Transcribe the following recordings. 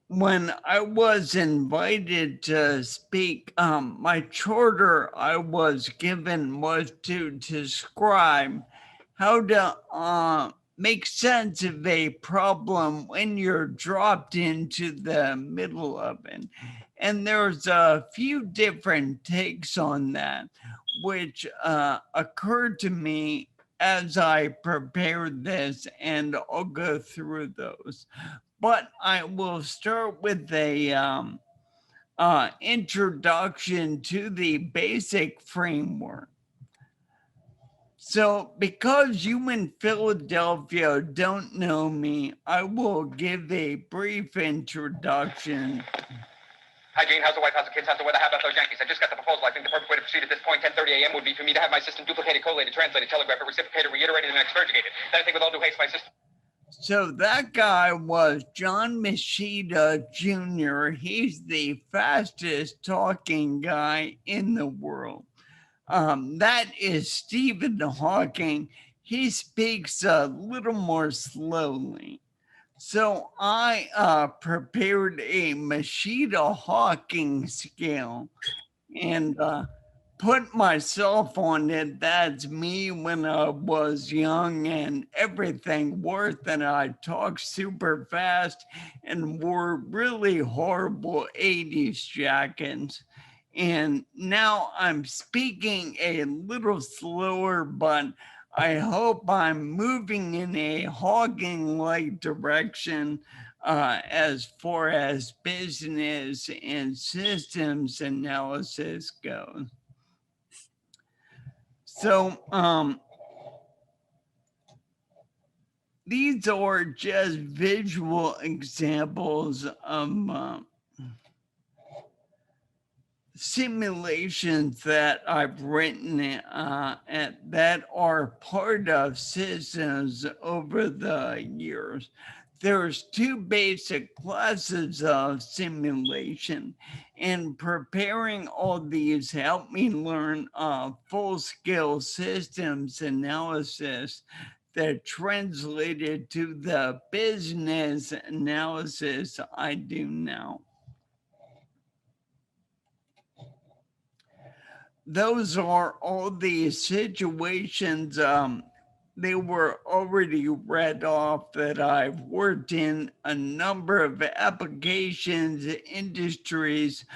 when I was invited to speak, my charter I was given was to describe how to make sense of a problem when you're dropped into the middle of it. And there's a few different takes on that, which occurred to me as I prepared this, and I'll go through those. But I will start with a introduction to the basic framework. So, because you in Philadelphia don't know me, I will give a brief introduction. Hi, Gene. How's the wife? How's the kids? How's the weather? How about those Yankees? I just got the proposal. I think the perfect way to proceed at this point, 10:30 a.m., would be for me to have my system duplicated, collated, translated, telegraphed, reciprocated, reiterated, and expurgated. Then I think with all due haste, my system... So that guy was John Machida Jr. He's the fastest talking guy in the world. That is Stephen Hawking. He speaks a little more slowly. So I prepared a Machida Hawking scale and put myself on it. That's me when I was young and everything worth, and I talked super fast and wore really horrible 80s jackets. And now I'm speaking a little slower, but I hope I'm moving in a hogging like direction as far as business and systems analysis goes. So, these are just visual examples of simulations that I've written that are part of systems over the years. There's two basic classes of simulation, and preparing all these helped me learn full-scale systems analysis that translated to the business analysis I do now. Those are all the situations they were already read off that I've worked in a number of applications, industries,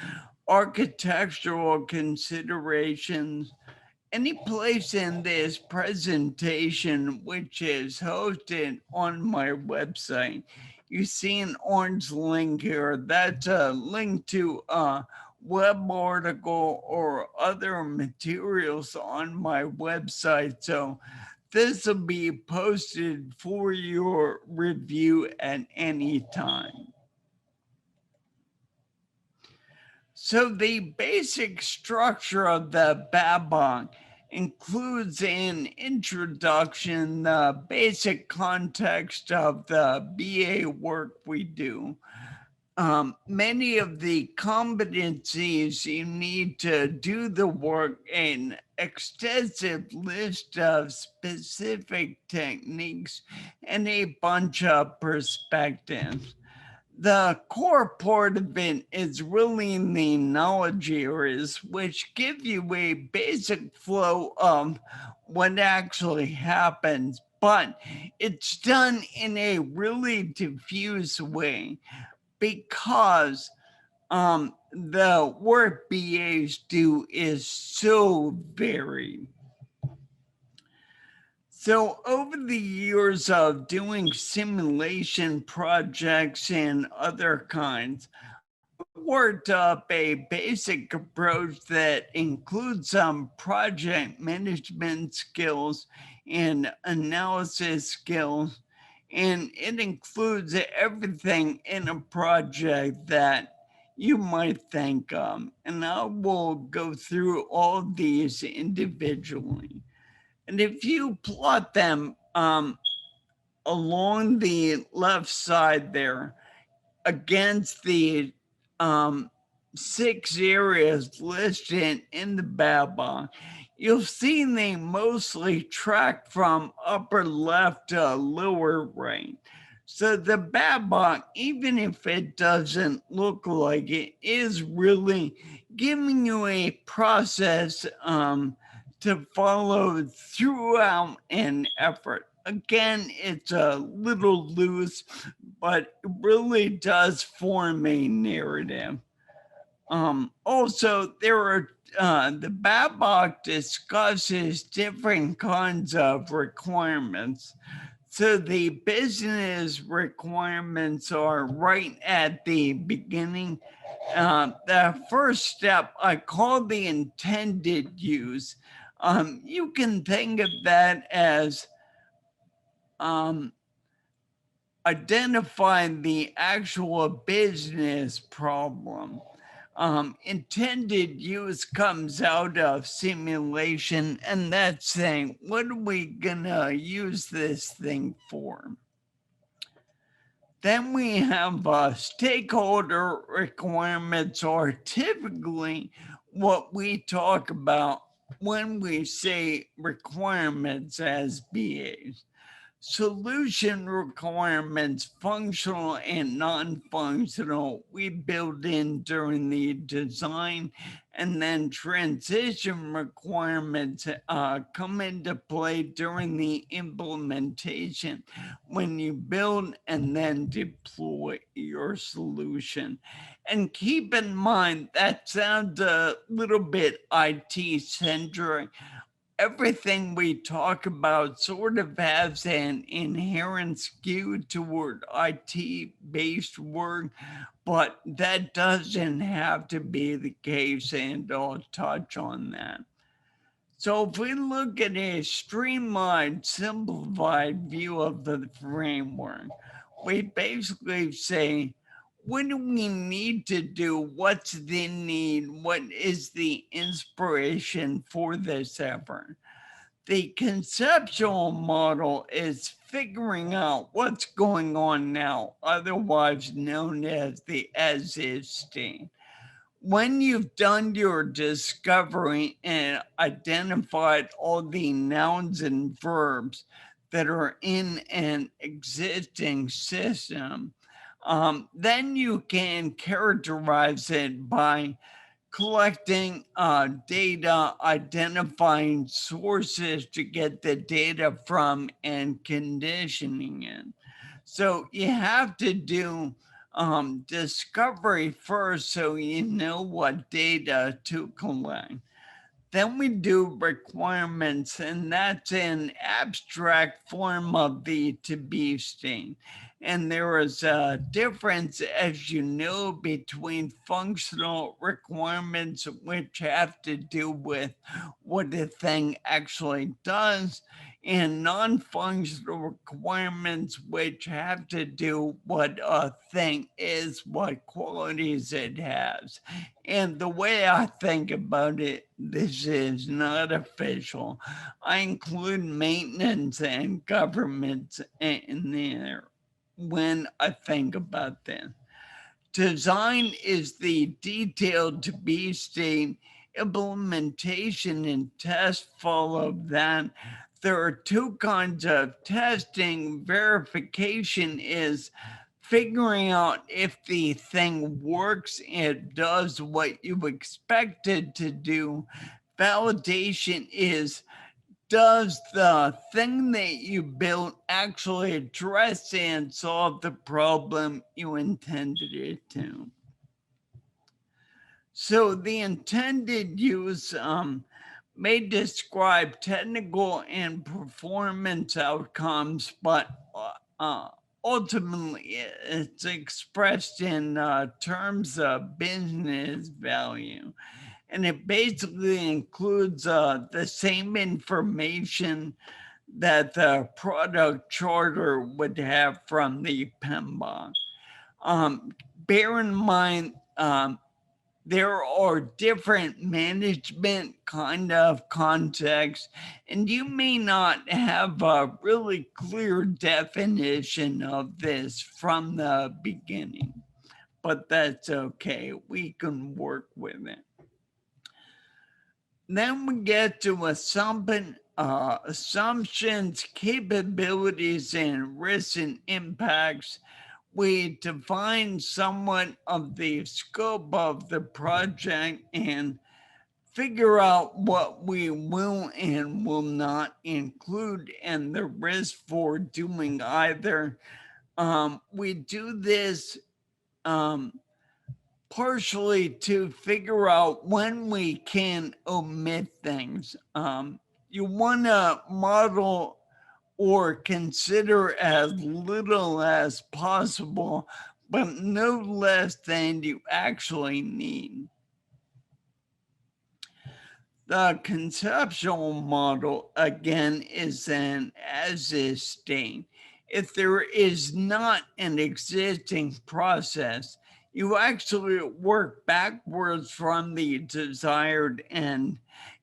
architectural considerations. Any place in this presentation which is hosted on my website, you see an orange link here. That's a link to a web article or other materials on my website. So this will be posted for your review at any time. So the basic structure of the BABOK includes an introduction, the basic context of the BA work we do. Many of the competencies you need to do the work, an extensive list of specific techniques, and a bunch of perspectives. The core part of it is really the knowledge areas, which give you a basic flow of what actually happens, but it's done in a really diffuse way because the work BAs do is so varied. So over the years of doing simulation projects and other kinds, I've worked up a basic approach that includes some project management skills and analysis skills, and it includes everything in a project that you might think of. And I will go through all these individually. And if you plot them along the left side there against the 6 areas listed in the BABA, you'll see they mostly track from upper left to lower right. So the BABOK, even if it doesn't look like it, is really giving you a process to follow throughout an effort. Again, it's a little loose, but it really does form a narrative. Also, there are the BABOK discusses different kinds of requirements. So the business requirements are right at the beginning. The first step I call the intended use. You can think of that as um, identifying the actual business problem. Intended use comes out of simulation, and that's saying, what are we gonna use this thing for? Then we have stakeholder requirements are typically what we talk about when we say requirements as BAs. Solution requirements, functional and non-functional, we build in during the design, and then transition requirements come into play during the implementation when you build and then deploy your solution. And keep in mind, that sounds a little bit IT centric. Everything we talk about sort of has an inherent skew toward IT based work, but that doesn't have to be the case, and I'll touch on that. So, if we look at a streamlined, simplified view of the framework, we basically say, what do we need to do? What's the need? What is the inspiration for this effort? The conceptual model is figuring out what's going on now, otherwise known as the as is state. When you've done your discovery and identified all the nouns and verbs that are in an existing system, then you can characterize it by collecting data, identifying sources to get the data from, and conditioning it. So you have to do discovery first so you know what data to collect. Then we do requirements, and that's an abstract form of the to be state. And there is a difference, as you know, between functional requirements, which have to do with what the thing actually does, and non-functional requirements, which have to do what a thing is, what qualities it has. And the way I think about it, this is not official. I include maintenance and governments in there when I think about them. Design is the detailed to be state. Implementation and test follow that. There are two kinds of testing. Verification is figuring out if the thing works, it does what you expect it to do. Validation is, does the thing that you built actually address and solve the problem you intended it to? So the intended use may describe technical and performance outcomes, but ultimately it's expressed in terms of business value. And it basically includes the same information that the product charter would have from the PMBOK. Bear in mind, there are different management kind of contexts, and you may not have a really clear definition of this from the beginning, but that's okay. We can work with it. Then we get to assumptions, capabilities, and risks and impacts. We define somewhat of the scope of the project and figure out what we will and will not include and the risk for doing either. We do this um, partially to figure out when we can omit things. You want to model or consider as little as possible, but no less than you actually need. The conceptual model, again, is an as is state. If there is not an existing process, you actually work backwards from the desired end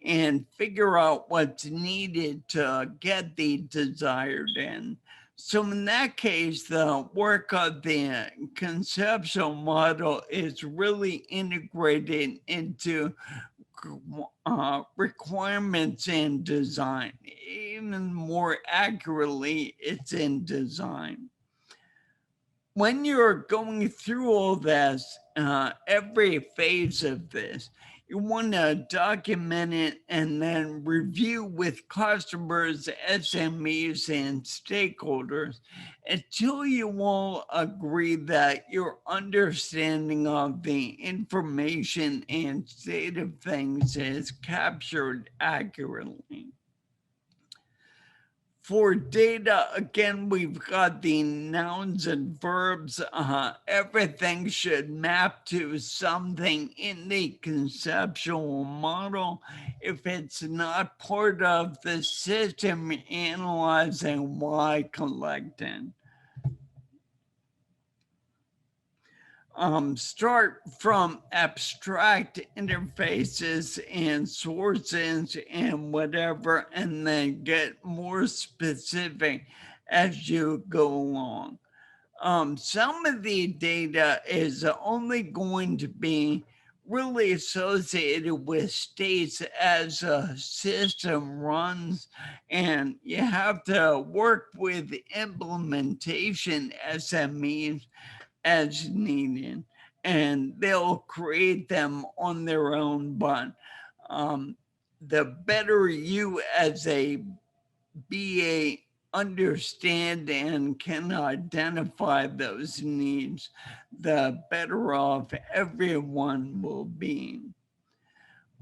and figure out what's needed to get the desired end. So in that case, the work of the conceptual model is really integrated into requirements in design. Even more accurately, it's in design. When you're going through all this, every phase of this, you want to document it and then review with customers, SMEs, and stakeholders until you all agree that your understanding of the information and state of things is captured accurately. For data, again, we've got the nouns and verbs. Everything should map to something in the conceptual model. If it's not part of the system, analyzing why collecting. Start from abstract interfaces and sources and whatever, and then get more specific as you go along. Some of the data is only going to be really associated with states as a system runs, and you have to work with implementation SMEs as needed, and they'll create them on their own. But the better you as a BA understand and can identify those needs, the better off everyone will be.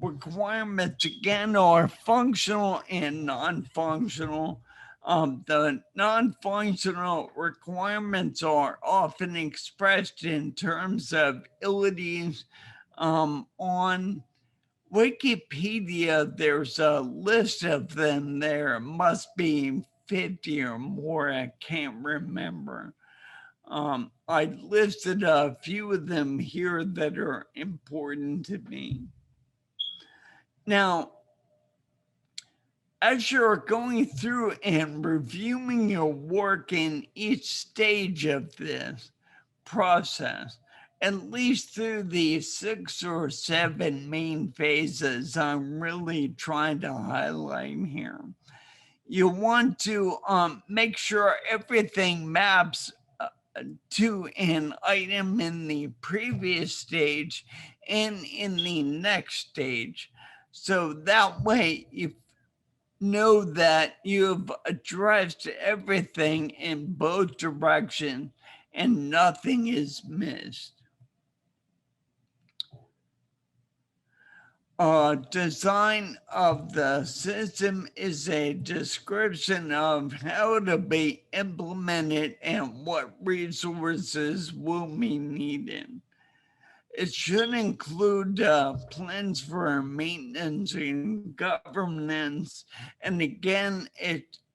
Requirements again are functional and non-functional. The non-functional requirements are often expressed in terms of abilities. On Wikipedia, there's a list of them there. It must be 50 or more. I can't remember. I listed a few of them here that are important to me. Now, as you're going through and reviewing your work in each stage of this process, at least through the 6 or 7 main phases I'm really trying to highlight here, you want to make sure everything maps to an item in the previous stage and in the next stage. So that way you know that you've addressed everything in both directions and nothing is missed. Design of the system is a description of how to be implemented and what resources will be needed. It should include plans for maintenance and governance. And again,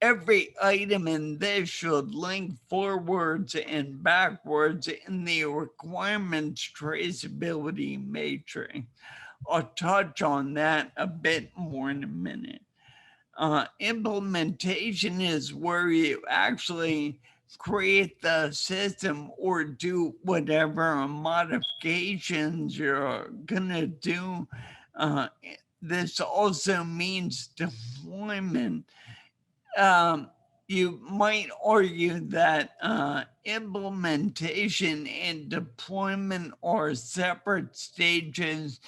every item in this should link forwards and backwards in the requirements traceability matrix. I'll touch on that a bit more in a minute. Implementation is where you actually create the system or do whatever modifications you're gonna do this also means deployment. Um, you might argue that implementation and deployment are separate stages.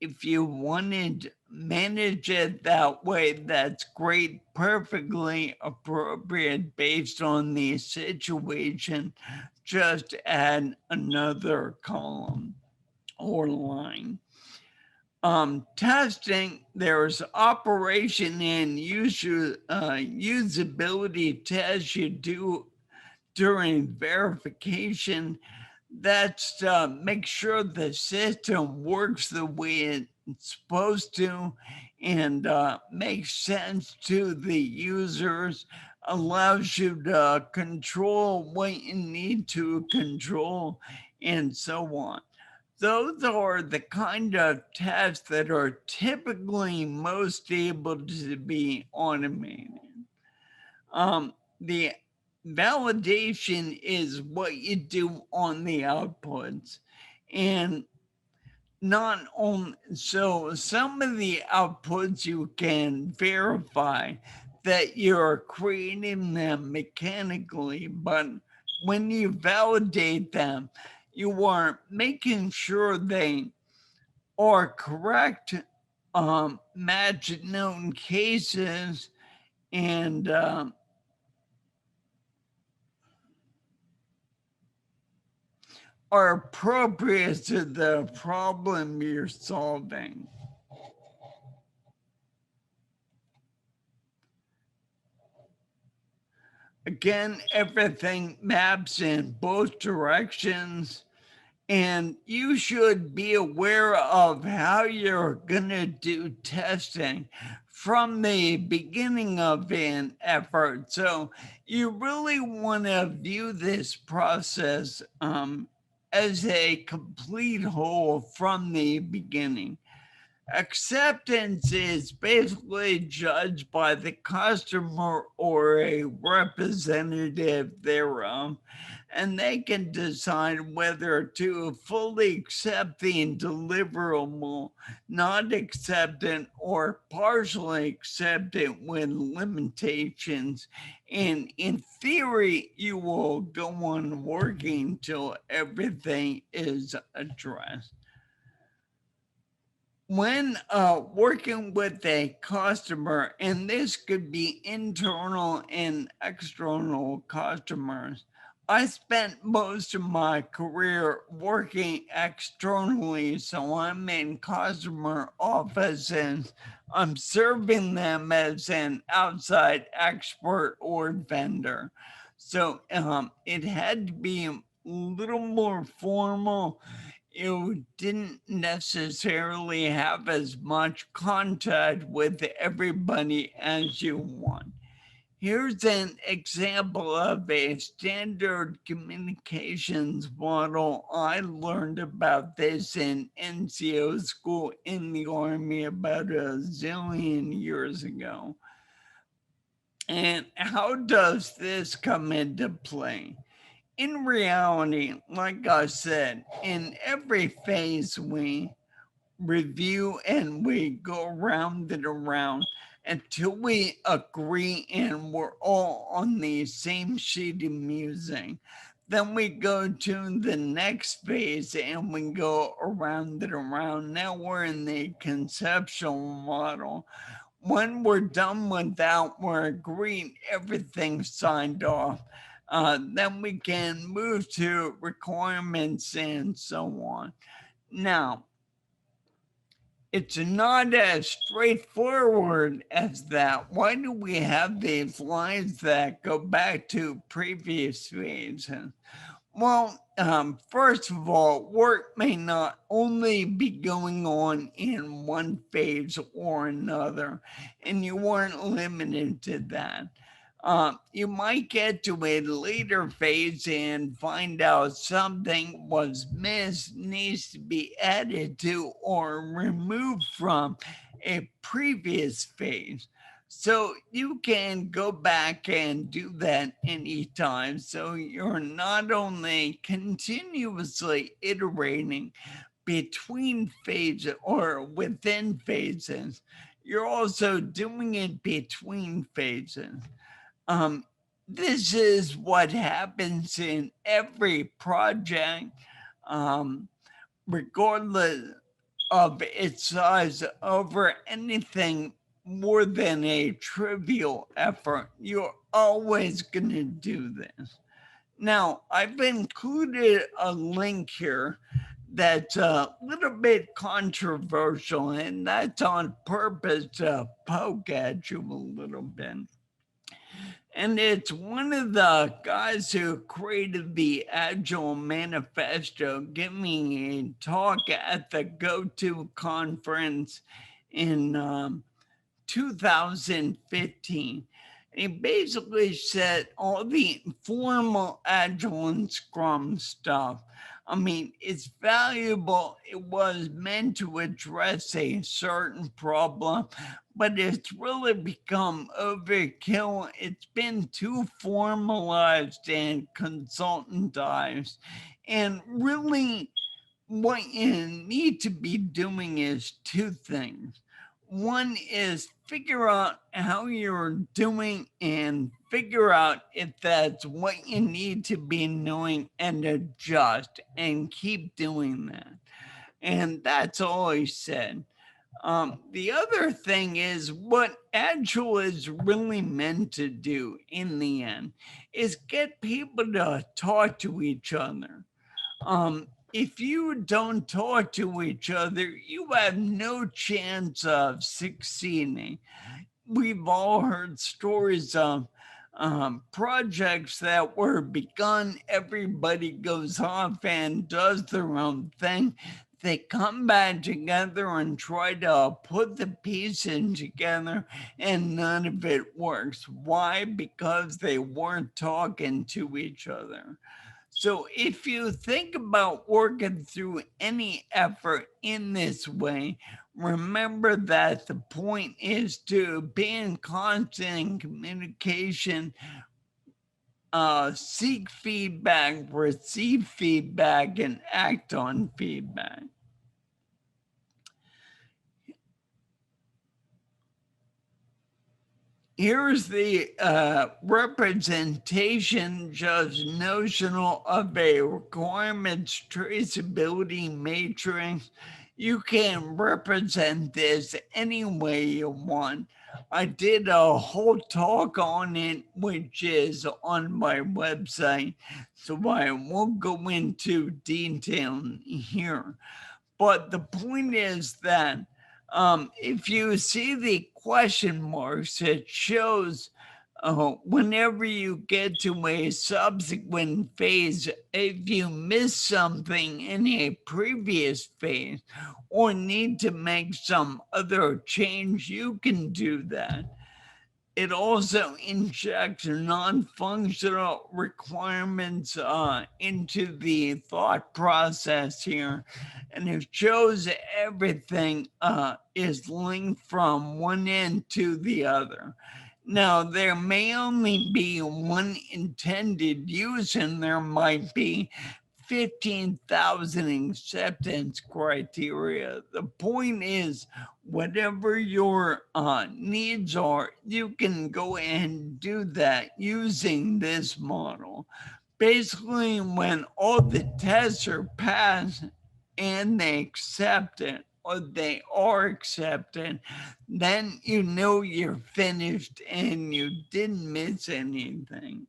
If you wanted to manage it that way, that's great, perfectly appropriate based on the situation. Just add another column or line. Testing, there's operation and usability tests you do during verification. That's to make sure the system works the way it's supposed to and makes sense to the users, allows you to control what you need to control, and so on. Those are the kind of tasks that are typically most able to be automated. The validation is what you do on the outputs. And not only, so some of the outputs you can verify that you're creating them mechanically, but when you validate them, you are making sure they are correct, match known cases, and are appropriate to the problem you're solving. Again, everything maps in both directions, and you should be aware of how you're going to do testing from the beginning of an effort. So you really want to view this process as a complete whole from the beginning. Acceptance is basically judged by the customer or a representative thereof, and they can decide whether to fully accept the deliverable, not accept it, or partially accept it with limitations. And in theory, you will go on working till everything is addressed. When working with a customer, and this could be internal and external customers, I spent most of my career working externally, so I'm in customer offices. I'm serving them as an outside expert or vendor. So it had to be a little more formal. You didn't necessarily have as much contact with everybody as you want. Here's an example of a standard communications model. I learned about this in NCO school in the Army about a zillion years ago. And how does this come into play? In reality, like I said, in every phase we review and we go around and around until we agree and we're all on the same sheet of music. Then we go to the next phase and we go around and around. Now we're in the conceptual model. When we're done with that, we're agreeing everything's signed off. Then we can move to requirements and so on. Now, it's not as straightforward as that. Why do we have these lines that go back to previous phases? Well, first of all, work may not only be going on in one phase or another, and you weren't limited to that. You might get to a later phase and find out something was missed, needs to be added to or removed from a previous phase. So you can go back and do that anytime. So you're not only continuously iterating between phases or within phases. You're also doing it between phases. Um, this is what happens in every project, um, regardless of its size, over anything more than a trivial effort. You're always going to do this. Now, I've included a link here that's a little bit controversial, and that's on purpose to poke at you a little bit. And it's one of the guys who created the Agile Manifesto giving a talk at the GoTo conference in 2015. He basically said all the formal Agile and Scrum stuff, I mean, it's valuable. It was meant to address a certain problem, but it's really become overkill. It's been too formalized and consultantized. And really, what you need to be doing is two things. One is figure out how you're doing and figure out if that's what you need to be knowing and adjust and keep doing that. And that's all he said. The other thing is what Agile is really meant to do in the end is get people to talk to each other. If you don't talk to each other, you have no chance of succeeding. We've all heard stories of projects that were begun, everybody goes off and does their own thing. They come back together and try to put the pieces together, and none of it works. Why? Because they weren't talking to each other. So if you think about working through any effort in this way, remember that the point is to be in constant communication, seek feedback, receive feedback, and act on feedback. Here's the representation, just notional, of a requirements traceability matrix. You can represent this any way you want. I did a whole talk on it, which is on my website, so I won't go into detail here. But the point is that if you see the question marks, it shows whenever you get to a subsequent phase, if you miss something in a previous phase or need to make some other change, you can do that. It also injects non-functional requirements into the thought process here, and it shows everything is linked from one end to the other. Now, there may only be one intended use, and there might be 15,000 acceptance criteria. The point is, whatever your needs are, you can go and do that using this model. Basically, when all the tests are passed and they accept it, or they are accepted, then you know you're finished and you didn't miss anything.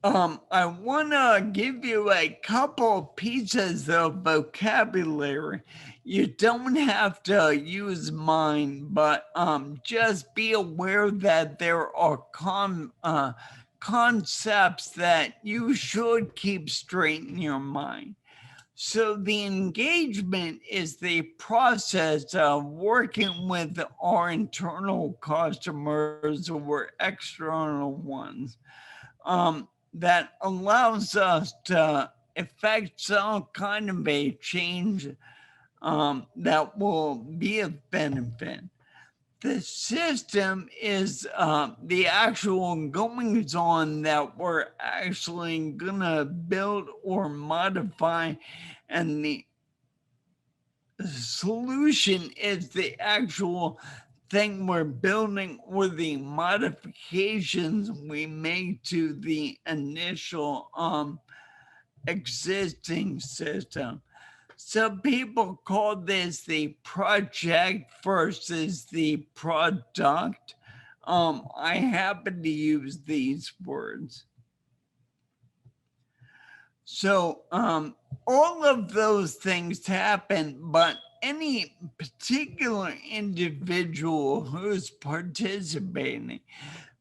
I want to give you a couple pieces of vocabulary. You don't have to use mine, but just be aware that there are concepts that you should keep straight in your mind. So the engagement is the process of working with our internal customers or external ones. That allows us to effect some kind of a change that will be of benefit. The system is the actual goings on that we're actually gonna build or modify, and the solution is the actual thing we're building or the modifications we make to the initial existing system. Some people call this the project versus the product. I happen to use these words. So all of those things happen, but any particular individual who's participating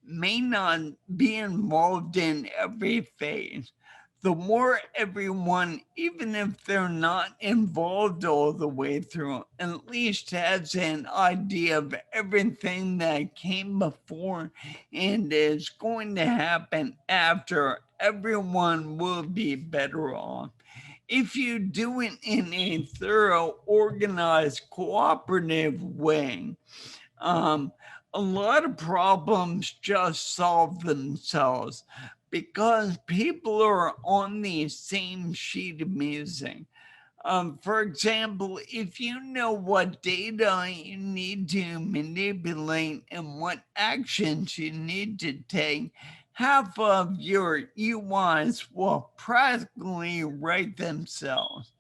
may not be involved in every phase. The more everyone, even if they're not involved all the way through, at least has an idea of everything that came before and is going to happen after, everyone will be better off. If you do it in a thorough, organized, cooperative way, um, a lot of problems just solve themselves because people are on the same sheet of music. For example, if you know what data you need to manipulate and what actions you need to take, half of your UIs will practically write themselves.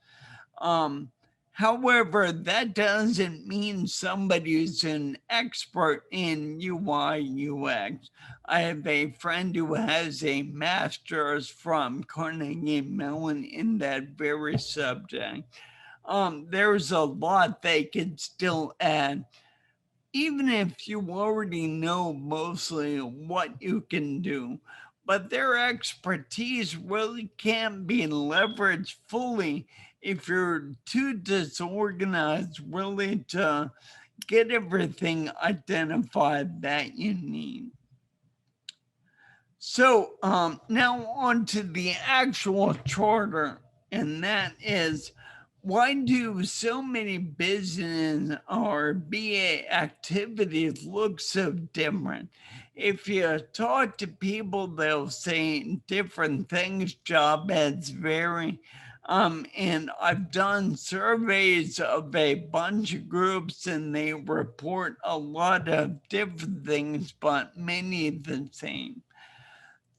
Um, However, that doesn't mean somebody who's an expert in UI UX. I have a friend who has a master's from Carnegie Mellon in that very subject. There's a lot they could still add, even if you already know mostly what you can do. But their expertise really can't be leveraged fully if you're too disorganized, really, to get everything identified that you need. So now on to the actual charter, and that is, why do so many business or BA activities look so different? If you talk to people, they'll say different things, job ads vary. And I've done surveys of a bunch of groups and they report a lot of different things, but many the same.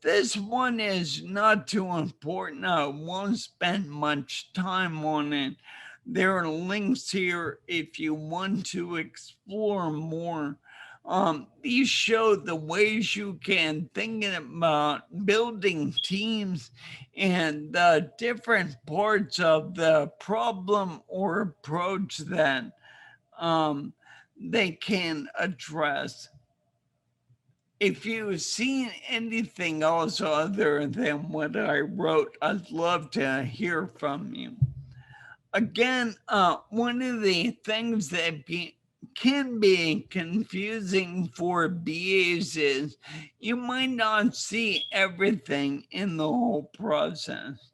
This one is not too important. I won't spend much time on it. There are links here if you want to explore more. These show the ways you can think about building teams and the different parts of the problem or approach that um, they can address. If you've seen anything else other than what I wrote, I'd love to hear from you. Again, one of the things that can be confusing for BAs is you might not see everything in the whole process.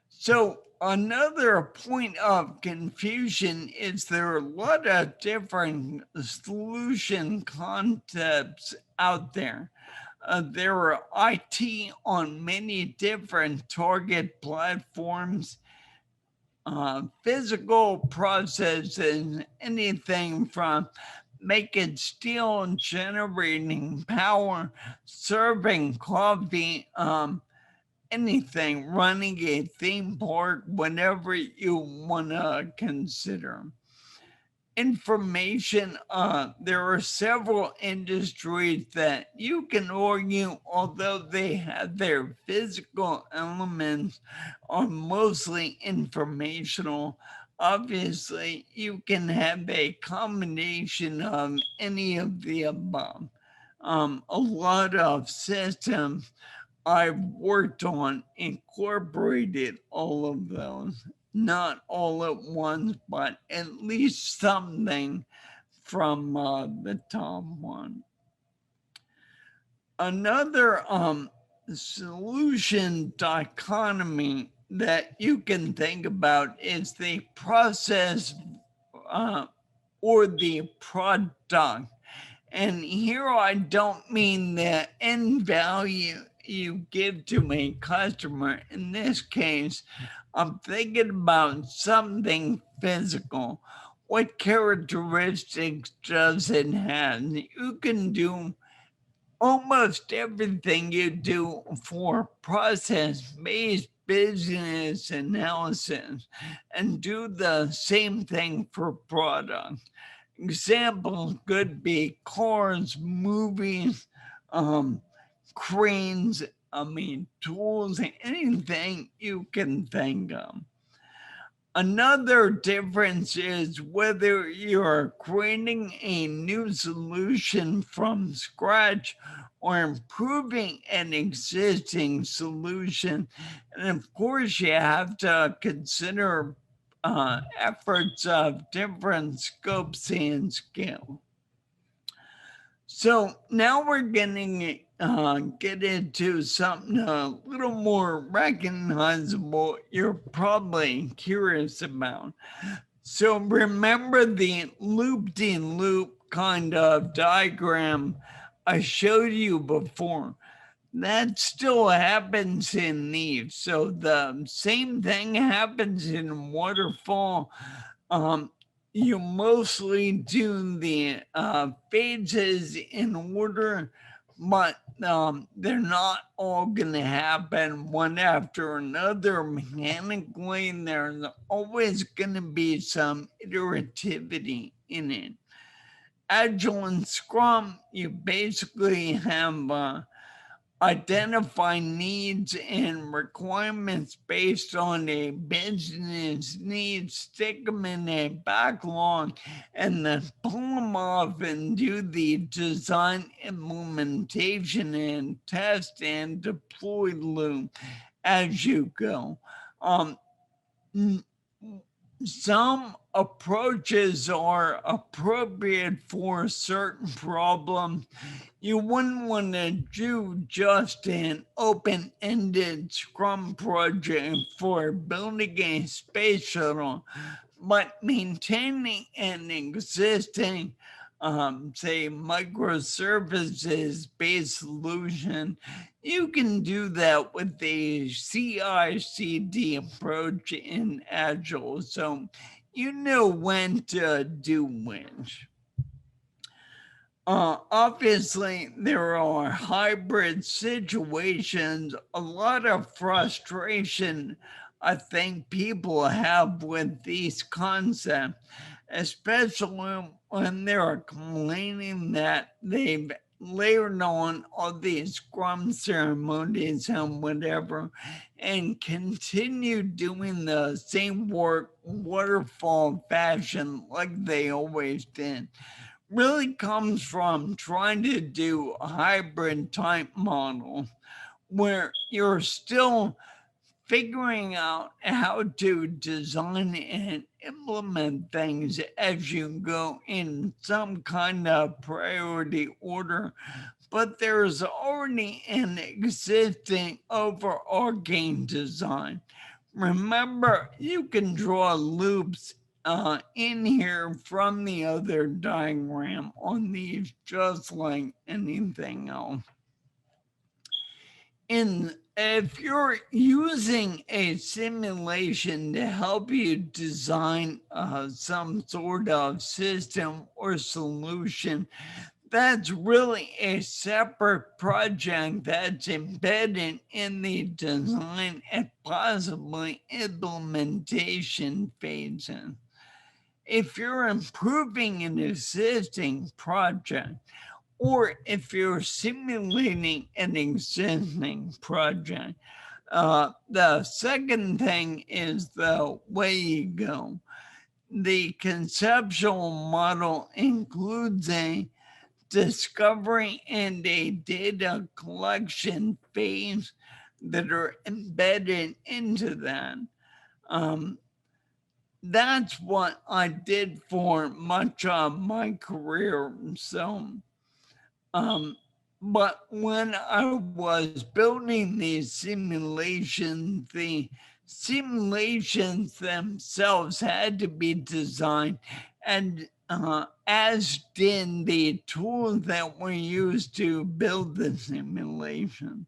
So another point of confusion is there are a lot of different solution concepts out there. There are IT on many different target platforms, physical processes, anything from making steel and generating power, serving coffee, anything, running a theme park, whatever you want to consider. Information, there are several industries that you can argue, although they have their physical elements, are mostly informational. Obviously, you can have a combination of any of the above. A lot of systems I've worked on incorporated all of those, not all at once, but at least something from the top one. Another solution dichotomy that you can think about is the process. or the product. And here I don't mean the end value you give to a customer. In this case, I'm thinking about something physical. What characteristics does it have? You can do almost everything you do for process-based business analysis and do the same thing for product. Examples could be cars, movies, um, cranes, tools, anything you can think of. Another difference is whether you're creating a new solution from scratch or improving an existing solution. And of course, you have to consider efforts of different scopes and scale. So now we're getting get into something a little more recognizable. You're probably curious about. So remember the loop-de-loop kind of diagram I showed you before. That still happens in these. So the same thing happens in waterfall. Um, you mostly do the phases in order, but they're not all going to happen one after another mechanically. There's always going to be some iterativity in it. Agile and Scrum, you basically have identify needs and requirements based on a business needs, stick them in a backlog, and then pull them off and do the design, implementation, and test and deploy loop as you go. Um, some approaches are appropriate for certain problems. You wouldn't want to do just an open-ended Scrum project for building a space shuttle, but maintaining an existing, say, microservices-based solution, you can do that with the CI/CD approach in Agile. So you know when to do which. Obviously, there are hybrid situations, a lot of frustration I think people have with these concepts, especially when they're complaining that they've layered on all these scrum ceremonies and whatever and continue doing the same work waterfall fashion like they always did. Really comes from trying to do a hybrid type model where you're still figuring out how to design and implement things as you go in some kind of priority order, but there's already an existing overarching design. Remember, you can draw loops in here from the other diagram on these just like anything else. If you're using a simulation to help you design some sort of system or solution, that's really a separate project that's embedded in the design and possibly implementation phases. If you're improving an existing project, or if you're simulating an existing project, the second thing is the way you go. The conceptual model includes a discovery and a data collection phase that are embedded into that. Um, that's what I did for much of my career. So, but when I was building these simulations, the simulations themselves had to be designed and as did the tools that were used to build the simulation.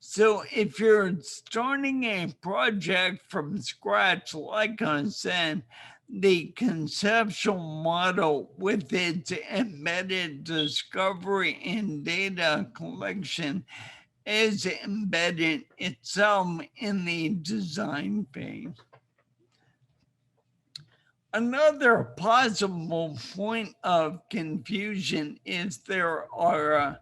So if you're starting a project from scratch, like I said, the conceptual model with its embedded discovery and data collection is embedded itself in the design phase. Another possible point of confusion is there are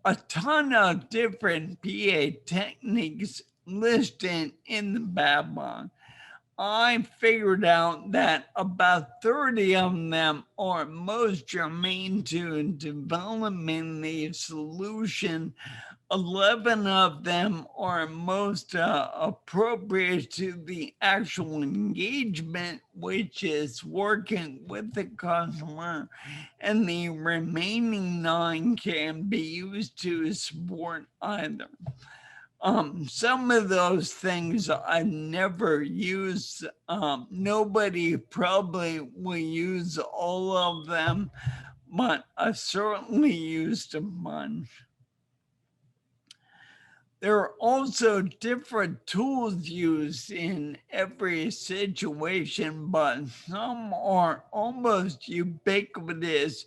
a ton of different PA techniques listed in the BABOK. I figured out that about 30 of them are most germane to developing the solution. 11 of them are most appropriate to the actual engagement, which is working with the customer, and the remaining 9 can be used to support either. Some of those things I never use. Nobody probably will use all of them, but I certainly used a bunch. There are also different tools used in every situation, but some are almost ubiquitous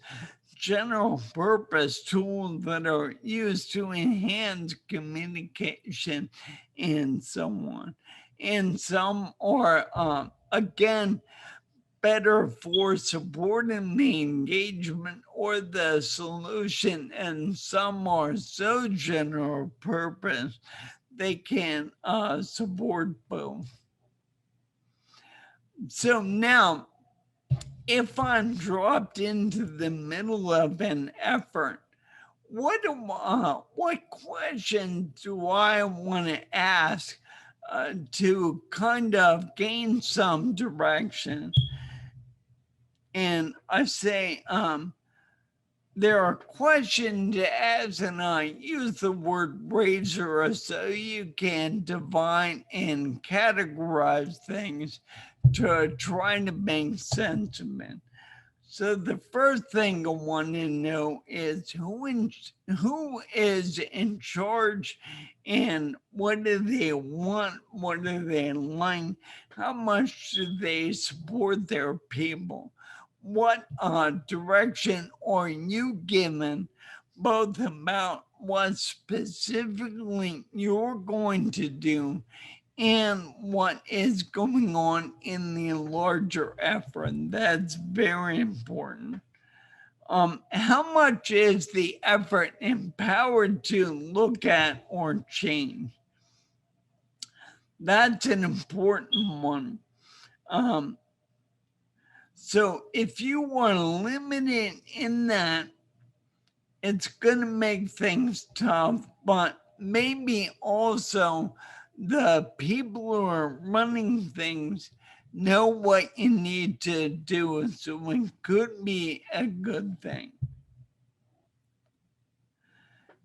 general purpose tools that are used to enhance communication and so on. And some are, again, better for supporting the engagement or the solution, and some are so general purpose they can support both. So now, if I'm dropped into the middle of an effort, what question do I want to ask to kind of gain some direction? And I say, there are questions to ask, and I use the word razor so you can define and categorize things to try to make sense of it. So the first thing I want to know is who is in charge, and what do they want? What do they like? How much do they support their people? What direction are you given, both about what specifically you're going to do and what is going on in the larger effort? That's very important. How much is the effort empowered to look at or change? That's an important one. Um, so if you want to limit it in that, it's going to make things tough, but maybe also the people who are running things know what you need to do, so it could be a good thing.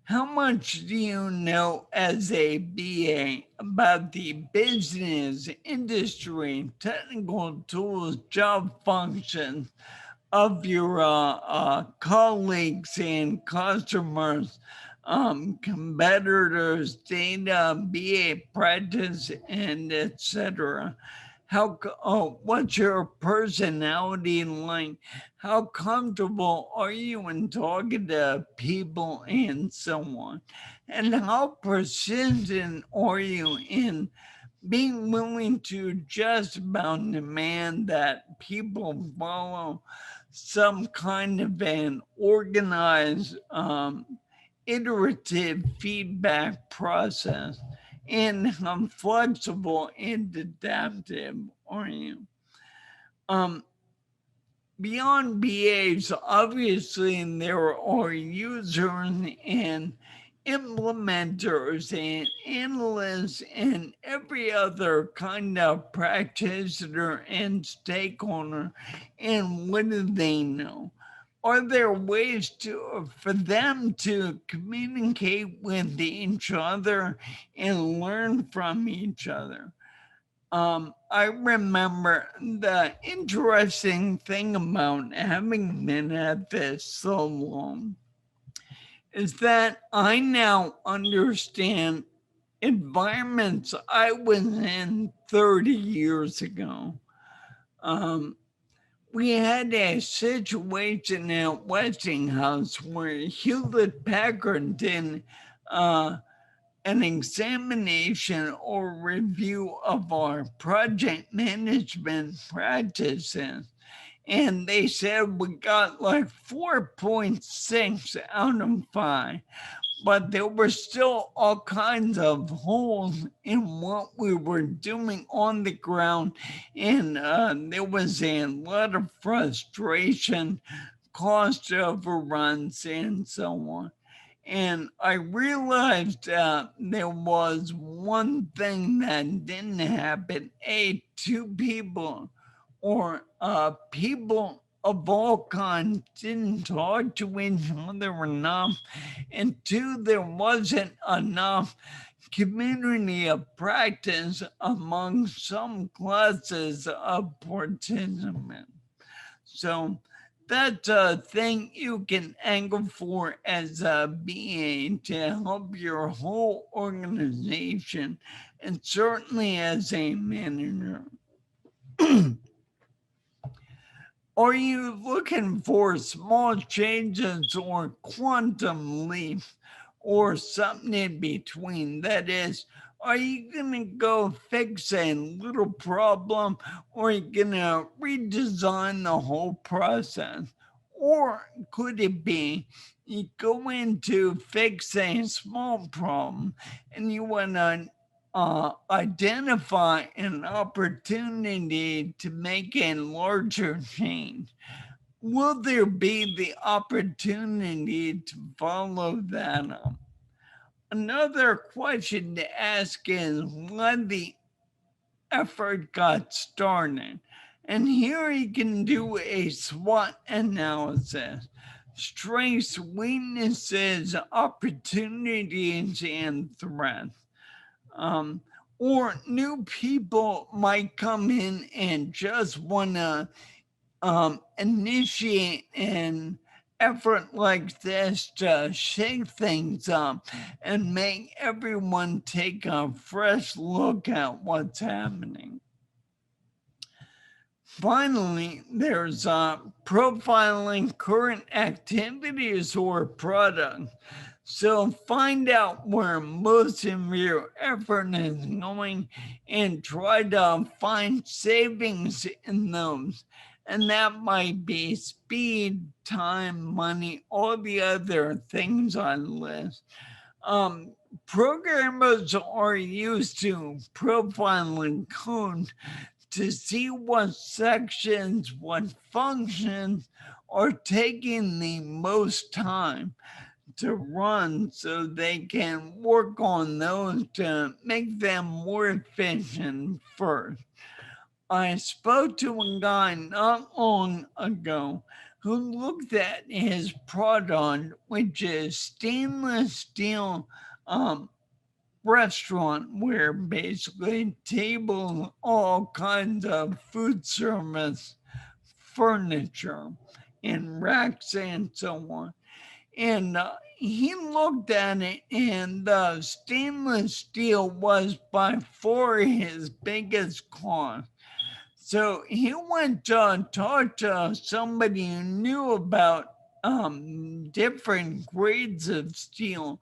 How much do you know as a BA about the business, industry, technical tools, job functions of your colleagues and customers, competitors, data, BA practice, and etc.? What's your personality like? How comfortable are you in talking to people and so on? And how persistent are you in being willing to just about demand that people follow some kind of an organized, iterative feedback process? And how flexible and adaptive are you? Um, Beyond BAs, obviously there are users and implementers and analysts and every other kind of practitioner and stakeholder. And what do they know? Are there ways for them to communicate with each other and learn from each other? I remember the interesting thing about having been at this so long is that I now understand environments I was in 30 years ago. Um, we had a situation at Westinghouse where Hewlett Packard did uh, an examination or review of our project management practices. And they said we got like 4.6 out of 5, but there were still all kinds of holes in what we were doing on the ground. And there was a lot of frustration, cost overruns, and so on. And I realized that there was one thing that didn't happen. Two people or people of all kinds didn't talk to each other enough. And two, there wasn't enough community of practice among some classes of participants. So that's a thing you can angle for as a BA to help your whole organization and certainly as a manager. Are you looking for small changes or quantum leaps or something in between? That is, are you going to go fix a little problem or are you going to redesign the whole process? Or could it be you go in to fix a small problem and you want to identify an opportunity to make a larger change? Will there be the opportunity to follow that up? Another question to ask is when the effort got started. And here you can do a SWOT analysis: strengths, weaknesses, opportunities, and threats. Um, or new people might come in and just want to initiate an effort like this to shake things up and make everyone take a fresh look at what's happening. Finally, there's profiling current activities or products. So find out where most of your effort is going and try to find savings in those. And that might be speed, time, money, all the other things on the list. Um, Programmers are used to profiling code to see what sections, what functions are taking the most time to run so they can work on those to make them more efficient first. I spoke to a guy not long ago who looked at his product, which is stainless steel um, restaurant where basically tables, all kinds of food service furniture and racks and so on. And he looked at it, and the stainless steel was by far his biggest cost. So he went to talk to somebody who knew about different grades of steel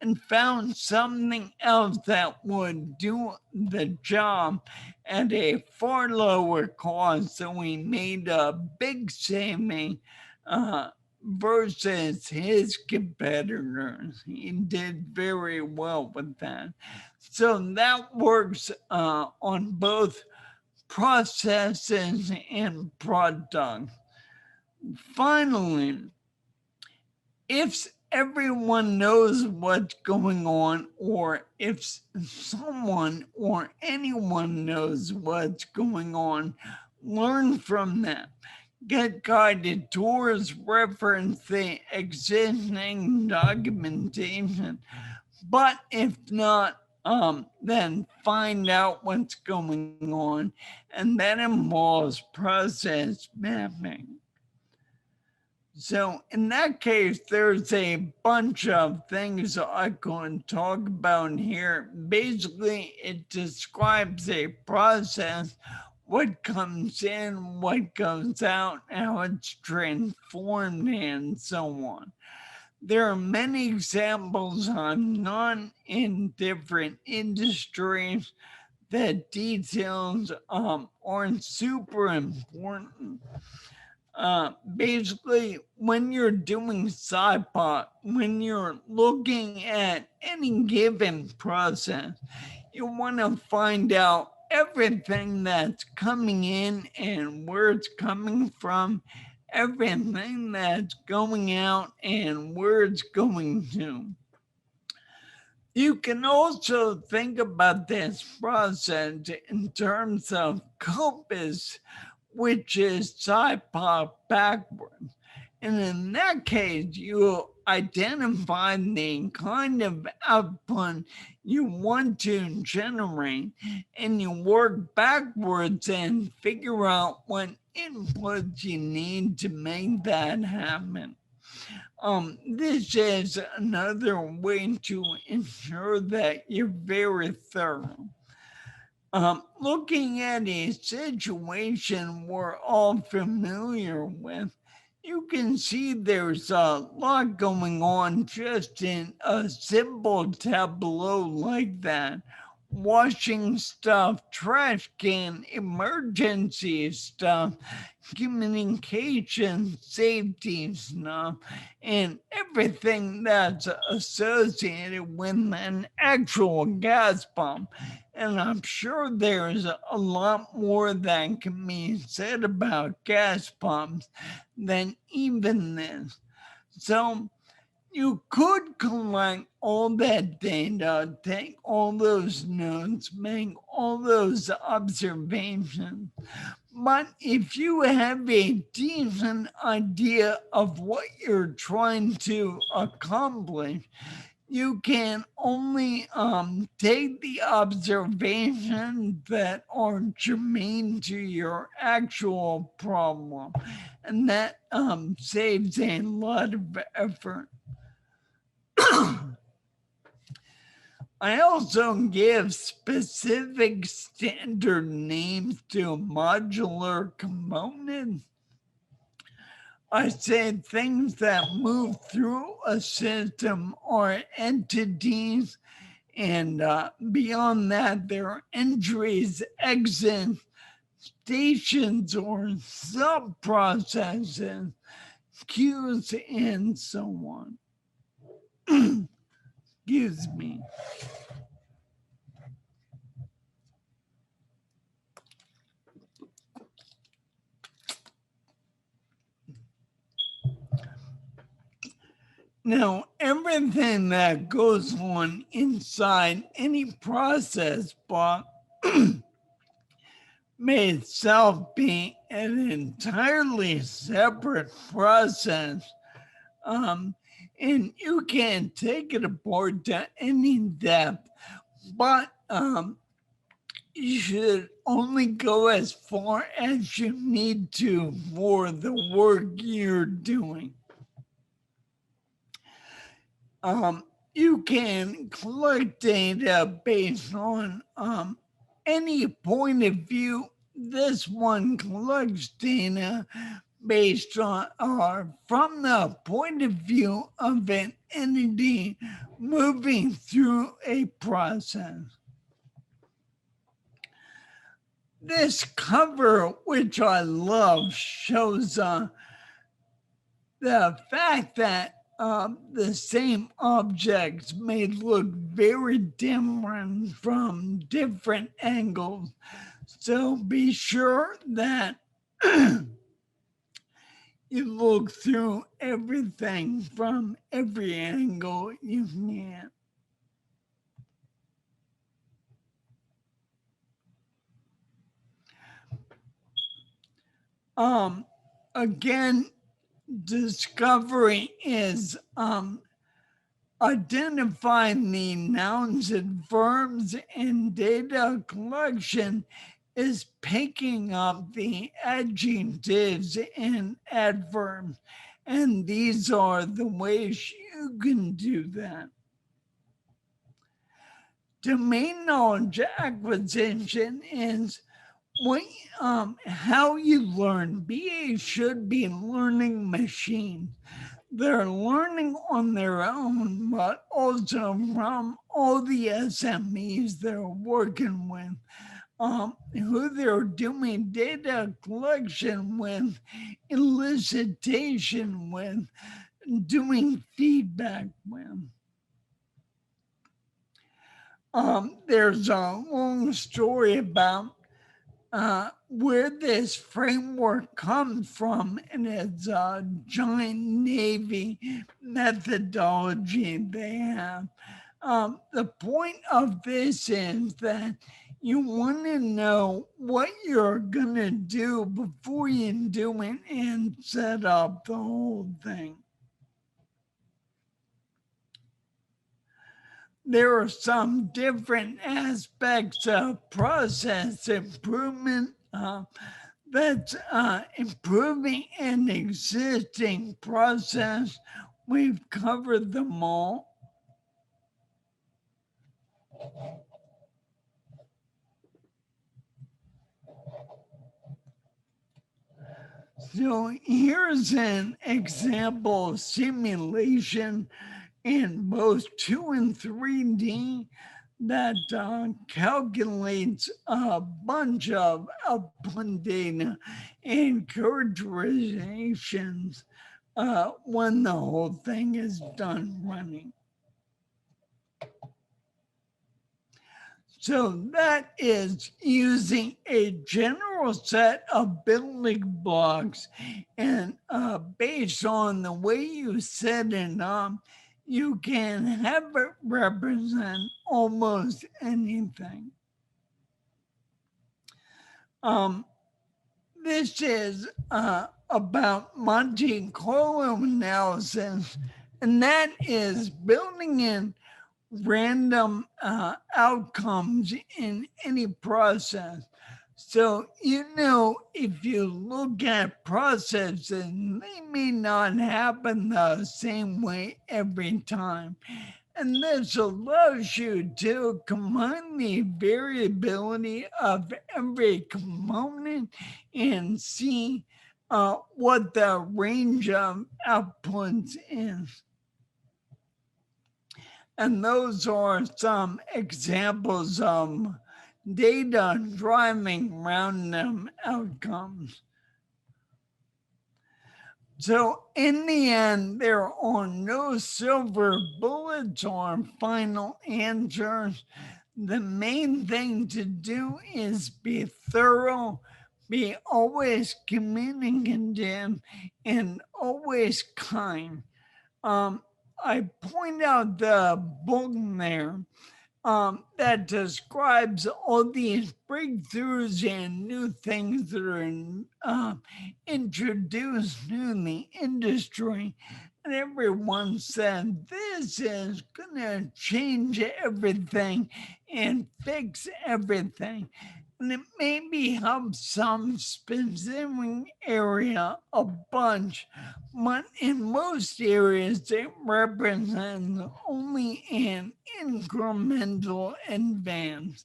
and found something else that would do the job at a far lower cost. So we made a big saving uh, versus his competitors. He did very well with that. So that works on both processes and products. Finally, if everyone knows what's going on, or if someone or anyone knows what's going on, learn from them. Get guided tours, reference the existing documentation. But if not, then find out what's going on, and that involves process mapping. So in that case, there's a bunch of things I can talk about here. Basically, it describes a process, what comes in, what goes out, how it's transformed, and so on. There are many examples on in different industries that details aren't super important. Basically, when you're doing SciPod, when you're looking at any given process, you want to find out everything that's coming in and where it's coming from, everything that's going out and where it's going to. You can also think about this process in terms of compass, which is SciPod backwards. And in that case, you identify the kind of output you want to generate, and you work backwards and figure out what inputs you need to make that happen. This is another way to ensure that you're very thorough. Looking at a situation we're all familiar with, you can see there's a lot going on just in a simple tableau like that. Washing stuff, trash can, emergency stuff, communication, safety stuff, and everything that's associated with an actual gas pump. And I'm sure there's a lot more that can be said about gas pumps than even this. So you could collect all that data, take all those notes, make all those observations. But if you have a decent idea of what you're trying to accomplish, you can only take the observations that are germane to your actual problem, and that saves a lot of effort. I also give specific standard names to modular components. I said things that move through a system or entities, and beyond that, there are entries, exits, stations, or sub processes, queues, and so on. Excuse me. Now, everything that goes on inside any process block may itself be an entirely separate process. And you can take it apart to any depth, but you should only go as far as you need to for the work you're doing. You can collect data based on any point of view. This one collects data based on or from the point of view of an entity moving through a process. This cover, which I love, shows the fact that the same objects may look very different from different angles. So be sure that you look through everything from every angle you can. Again, discovery is Identifying the nouns and verbs in data collection is picking up the adjectives and adverbs. And these are the ways you can do that. Domain knowledge acquisition is how you learn. BA should be learning machines. They're learning on their own, but also from all the SMEs they're working with, who they're doing data collection with, elicitation with, doing feedback with. There's a long story about where this framework comes from, and it's a giant Navy methodology they have. The point of this is that you want to know what you're going to do before you do it and set up the whole thing. There are some different aspects of process improvement that's improving an existing process. We've covered them all. So here's an example of simulation in both 2 and 3D that calculates a bunch of output data and characterizations when the whole thing is done running. So that is using a general set of building blocks, and based on the way you set it up, you can have it represent almost anything. This is about Monte Carlo analysis, and that is building in random outcomes in any process. So, if you look at processes, they may not happen the same way every time. And this allows you to combine the variability of every component and see what the range of outputs is. And those are some examples of data driving random outcomes. So in the end, there are no silver bullets or final answers. The main thing to do is be thorough, be always communicative, and always kind. I point out the book there that describes all these breakthroughs and new things that are introduced in the industry. And everyone said, this is going to change everything and fix everything. And it maybe helps some specific area a bunch, but in most areas it represents only an incremental advance.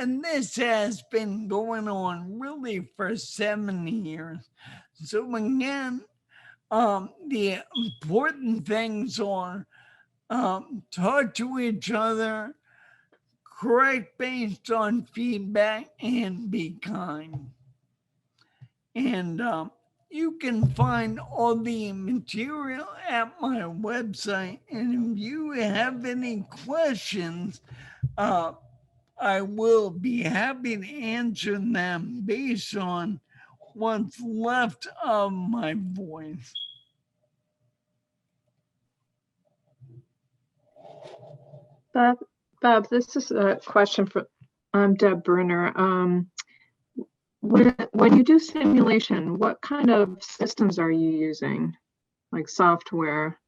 And this has been going on really for 70 years. So again, the important things are talk to each other, correct based on feedback, and be kind. And you can find all the material at my website. And if you have any questions, I will be happy to answer them based on what's left of my voice. Bob, this is a question for Deb Brunner. When you do simulation, what kind of systems are you using, like software?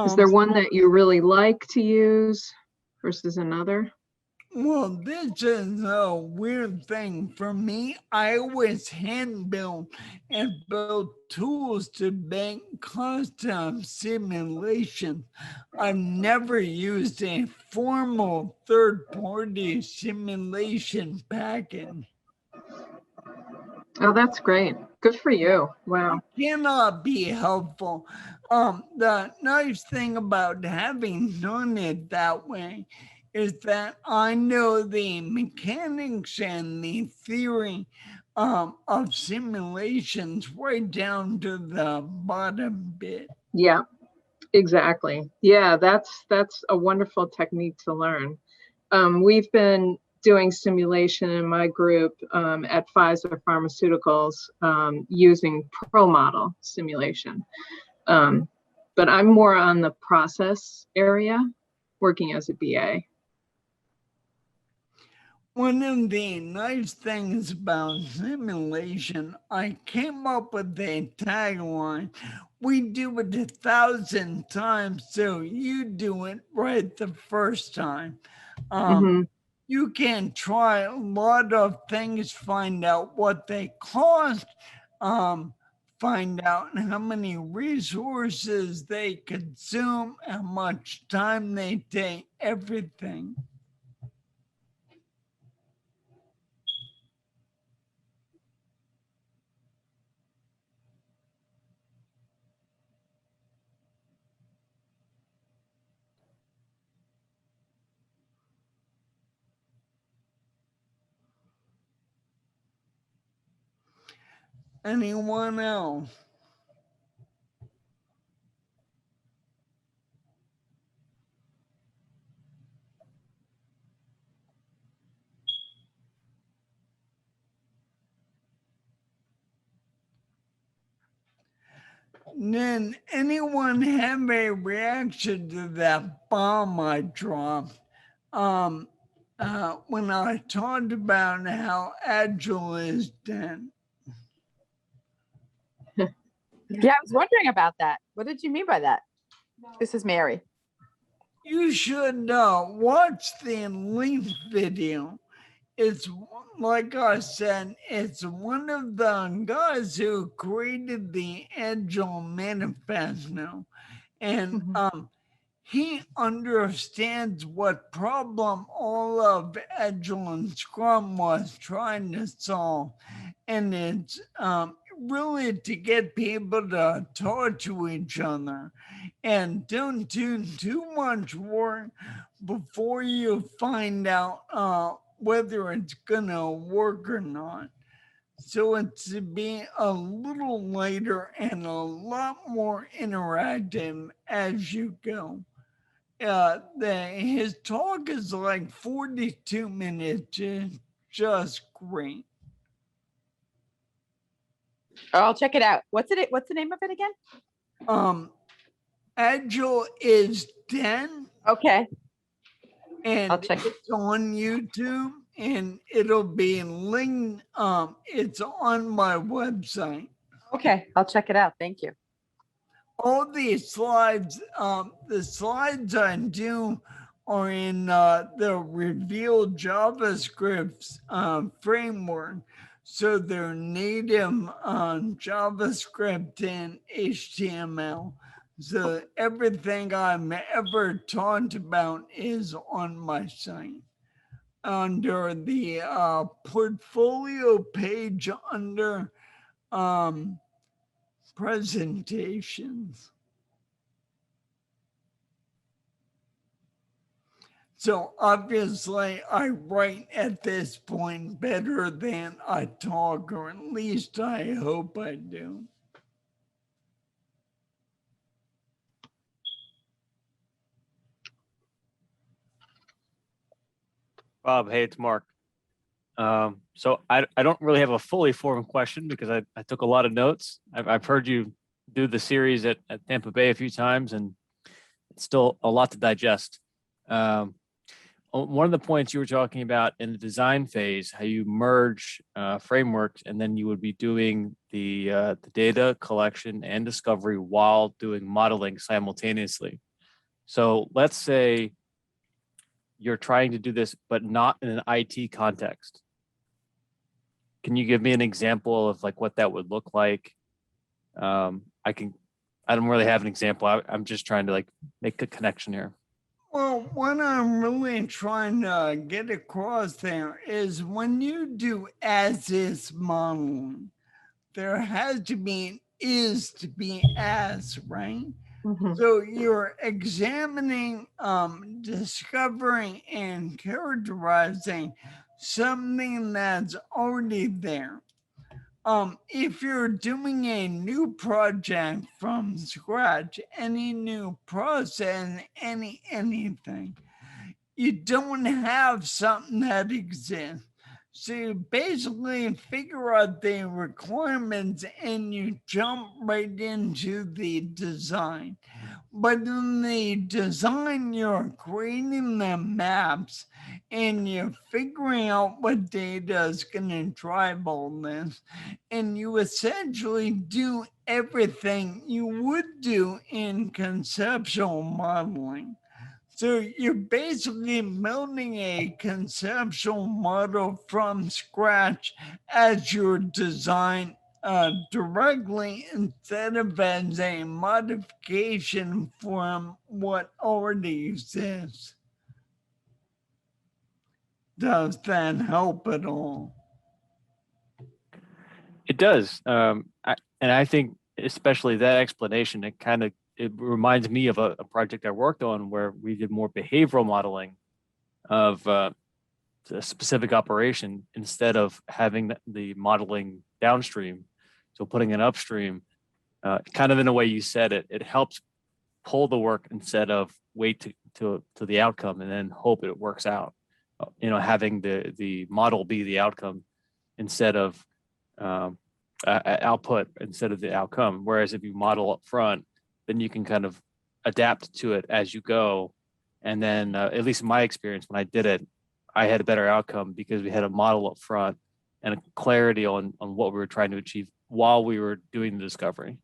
Is there one that you really like to use versus another? Well, this is a weird thing. For me, I always hand build and build tools to make custom simulation. I've never used a formal third-party simulation package. Oh, that's great. Good for you. Wow. Cannot be helpful. The nice thing about having done it that way is that I know the mechanics and the theory of simulations right down to the bottom bit. Yeah, exactly. Yeah, that's a wonderful technique to learn. We've been doing simulation in my group at Pfizer Pharmaceuticals using Pro Model simulation. But I'm more on the process area, working as a BA. One of the nice things about simulation, I came up with a tagline. We do it 1,000 times, so you do it right the first time. Mhm. You can try a lot of things, find out what they cost, find out how many resources they consume, how much time they take, everything. Anyone else? Did anyone have a reaction to that bomb I dropped? When I talked about how Agile is dead. Yeah, I was wondering about that. What did you mean by that? This is Mary. You should watch the link video. It's like I said, it's one of the guys who created the Agile Manifesto. And he understands what problem all of Agile and Scrum was trying to solve. And it's really to get people to talk to each other and don't do too much work before you find out whether it's gonna work or not. So it's to be a little later and a lot more interactive as you go. His talk is like 42 minutes. It's just great. Oh, I'll check it out. What's the name of it again? Agile is 10. Okay. And I'll check it. it's on YouTube and it'll be linked. It's on my website. Okay, I'll check it out. Thank you. All these slides, the slides I do are in the Reveal JavaScript framework. So they're native JavaScript and HTML. So everything I'm ever talked about is on my site. Under the portfolio page under presentations. So obviously I write at this point better than I talk, or at least I hope I do. Bob, hey, it's Mark. So I don't really have a fully formed question because I took a lot of notes. I've heard you do the series at Tampa Bay a few times, and it's still a lot to digest. One of the points you were talking about in the design phase, how you merge frameworks, and then you would be doing the data collection and discovery while doing modeling simultaneously. So let's say you're trying to do this, but not in an IT context. Can you give me an example of like what that would look like? I don't really have an example. I'm just trying to like make a connection here. Well, what I'm really trying to get across there is when you do as is modeling, there has to be an is to be as, right? Mhm. So you're examining, discovering, and characterizing something that's already there. If you're doing a new project from scratch, any new process, anything, you don't have something that exists. So you basically figure out the requirements and you jump right into the design. But in the design, you're creating the maps and you're figuring out what data is going to drive all this. And you essentially do everything you would do in conceptual modeling. So you're basically building a conceptual model from scratch as your design directly instead of as a modification from what already exists. Does that help at all? It does. And I think especially that explanation, it reminds me of a project I worked on where we did more behavioral modeling of a specific operation instead of having the modeling downstream. So putting it upstream, kind of in a way you said it, it helps pull the work instead of wait to the outcome and then hope it works out. Having the model be the outcome instead of output instead of the outcome. Whereas if you model up front, then you can kind of adapt to it as you go. And then, at least in my experience, when I did it, I had a better outcome because we had a model up front and a clarity on what we were trying to achieve while we were doing the discovery.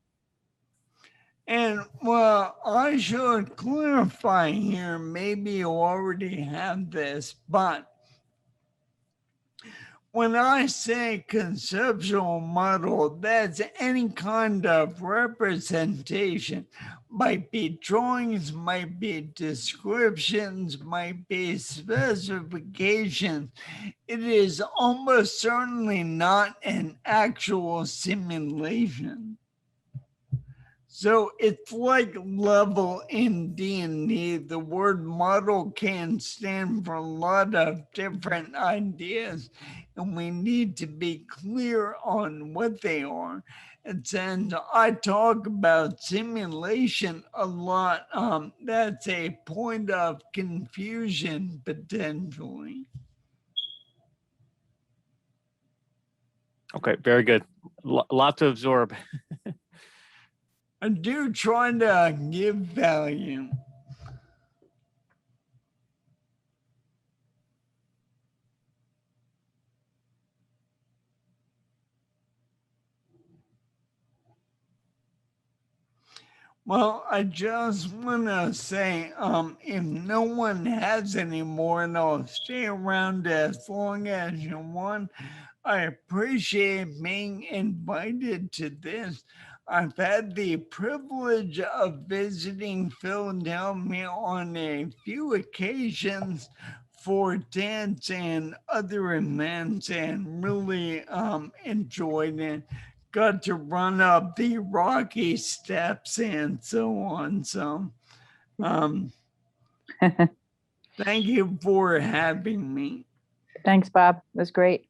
And well, I should clarify here, maybe you already have this, but when I say conceptual model, that's any kind of representation. Might be drawings, might be descriptions, might be specifications. It is almost certainly not an actual simulation. So it's like level in D&D. The word model can stand for a lot of different ideas, and we need to be clear on what they are. And since I talk about simulation a lot, that's a point of confusion potentially. Okay, very good. Lot to absorb. I do try to give value. Well, I just want to say, if no one has any more, and I'll stay around as long as you want. I appreciate being invited to this. I've had the privilege of visiting Philadelphia on a few occasions for dance and other events and really enjoyed it. Got to run up the rocky steps and so on. So thank you for having me. Thanks, Bob. It was great.